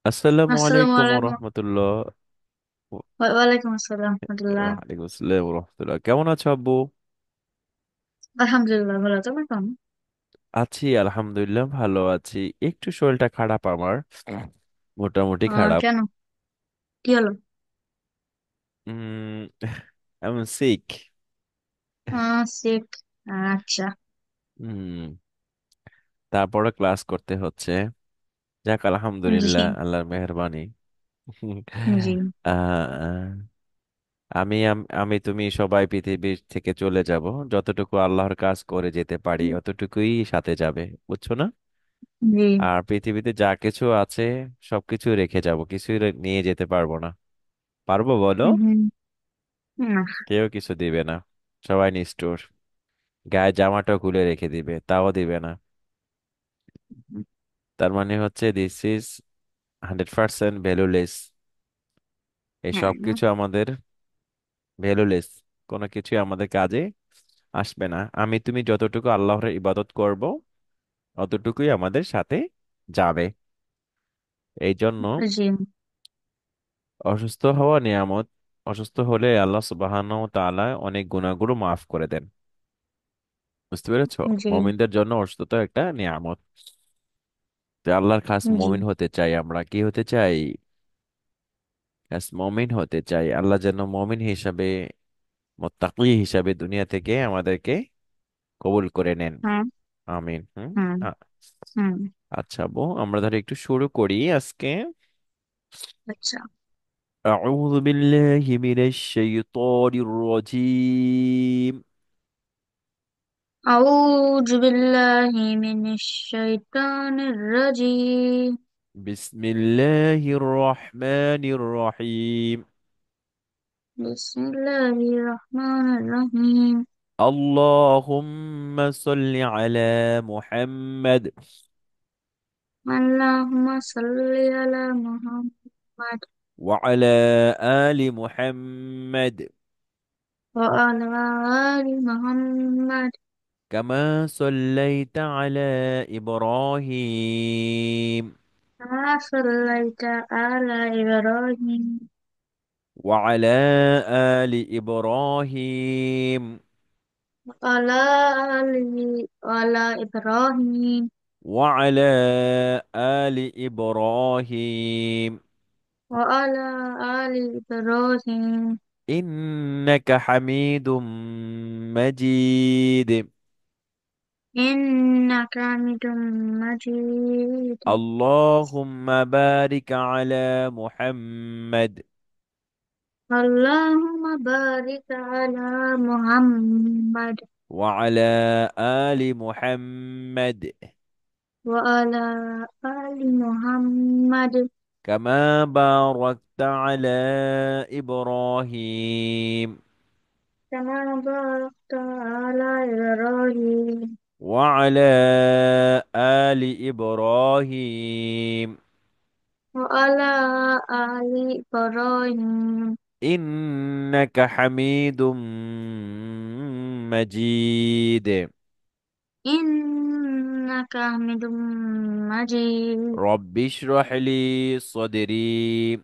আসসালামু আসসালামু আলাইকুম আলাইকুম। রহমতুল্লাহ। ওয়ালাইকুম আসসালাম রাহমাতুল্লাহ। ওয়ালাইকুম আসসালাম রহমতুল্লাহ। কেমন আছো আব্বু? আলহামদুলিল্লাহ ভালো, তুমি কেমন? আছি, আলহামদুলিল্লাহ ভালো আছি। একটু শরীরটা খারাপ আমার, মোটামুটি খারাপ। কেন, কি হলো? উম আমি সিক। সিক। আচ্ছা। হুম। তারপরে ক্লাস করতে হচ্ছে। যাক, জি। আলহামদুলিল্লাহ, আল্লাহর মেহেরবানি। জি। আহ, আমি তুমি সবাই পৃথিবী থেকে চলে যাব। যতটুকু আল্লাহর কাজ করে যেতে পারি অতটুকুই সাথে যাবে, বুঝছো না? জি। আর পৃথিবীতে যা কিছু আছে সবকিছু রেখে যাব, কিছুই নিয়ে যেতে পারবো না। পারবো বলো? হুম। না। কেউ কিছু দিবে না, সবাই নিষ্ঠুর। গায়ে জামাটাও খুলে রেখে দিবে, তাও দিবে না। তার মানে হচ্ছে দিস ইজ 100% ভ্যালুলেস। এই হ্যাঁ। সব কিছু আমাদের ভ্যালুলেস, কোনো কিছুই আমাদের কাজে আসবে না। আমি তুমি যতটুকু আল্লাহর ইবাদত করব অতটুকুই আমাদের সাথে যাবে। এই জন্য জি। অসুস্থ হওয়া নিয়ামত। অসুস্থ হলে আল্লাহ সুবহানাহু ওয়া তাআলা অনেক গুনাহগুলো মাফ করে দেন। বুঝতে পেরেছো? জি। মুমিনদের জন্য অসুস্থতা একটা নিয়ামত। তো আল্লাহর খাস জি। মুমিন হতে চাই, আমরা কি হতে চাই? খাস মুমিন হতে চাই। আল্লাহ যেন মুমিন হিসাবে, মুত্তাকি হিসাবে দুনিয়া থেকে আমাদেরকে কবুল করে নেন। হ্যাঁ। আমিন। হুম। হুম। আ- হুম। আচ্ছা বউ, আমরা ধর একটু শুরু করি আজকে। আচ্ছা। أعوذ بالله من الشيطان الرجيم. আউযু বিল্লাহি মিনাশ শাইতানির রাজীম। بسم الله الرحمن الرحيم. বিসমিল্লাহির রহমানির রহিম। اللهم صل على محمد আল্লাহুম্মা সাল্লি আলা মুহাম্মাদ وعلى آل محمد وعلى آل محمد كما صليت على إبراهيم كما صليت على إبراهيم وعلى آل إبراهيم وعلى وعلى إبراهيم وعلى آل إبراهيم وعلى آل إبراهيم إنك حميد مجيد. إنك حميد مجيد. اللهم بارك على محمد اللهم بارك على محمد وعلى آل محمد وعلى آل محمد كما باركت على إبراهيم كما باركت على إبراهيم وعلى آل إبراهيم وعلى آل إبراهيم إنك حميد مجيد. إنك حميد مجيد. رب اشرح لي صدري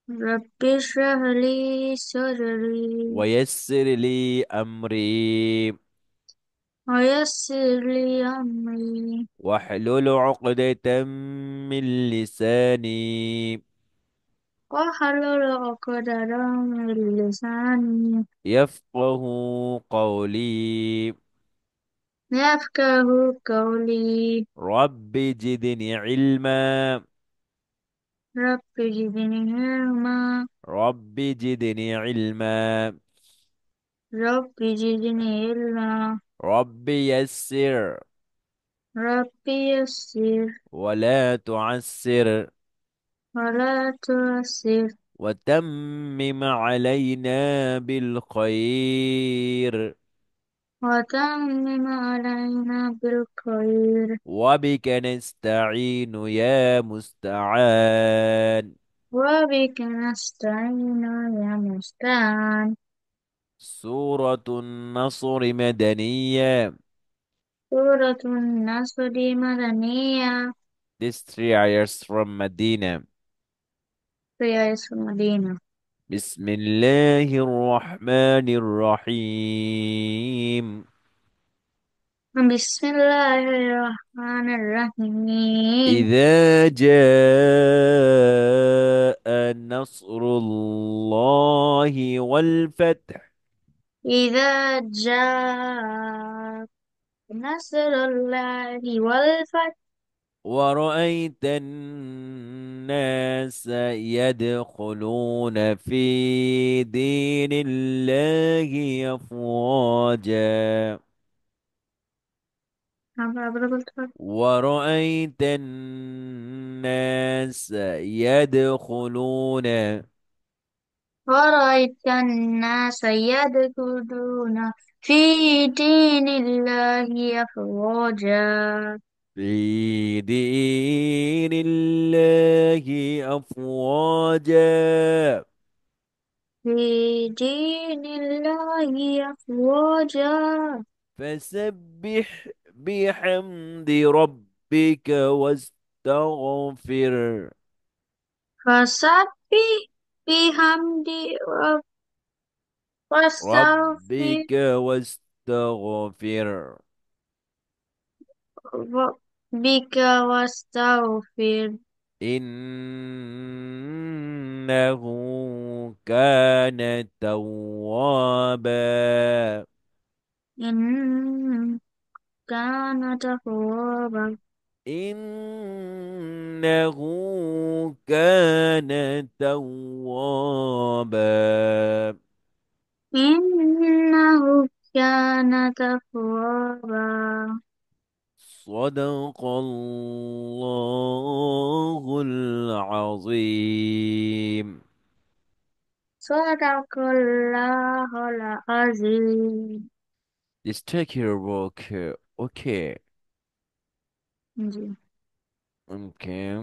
رب اشرح لي صدري ويسر لي أمري ويسر لي أمري واحلل عقدة من لساني واحلل عقدة من لساني يفقه قولي. يفقه قولي. رب زدني علما. رب زدني علما. رب زدني علما. رب زدني علما. رب يسر رب يسر ولا تعسر ولا تعسر وتمم علينا بالخير وتمم علينا بالخير. وبك نستعين يا مستعان. وبك نستعين يا مستعان. سورة النصر مدنية. سورة النصر مدنية. These three ayahs from Medina. يا اسم مدينة. بسم الله الرحمن الرحيم. بسم الله الرحمن الرحيم. إذا جاء نصر الله والفتح إذا جاء نصر الله والفتح ورأيت الناس يدخلون في دين الله أفواجا apa قلت؟ ورأيت الناس يدخلون ورأيت الناس يدخلون في دين الله أفواجا. في دين الله أفواجا في دين الله أفواجا. فسبح بحمد ربك واستغفر فسبح بحمد واستغفر ربك واستغفر ربك واستغفر إنه كان توابا إن كان توابا. إنه كان توابا إنه كان توابا. صدق الله العظيم. صدق الله العظيم. Just take your walk. Okay. Ji. Okay.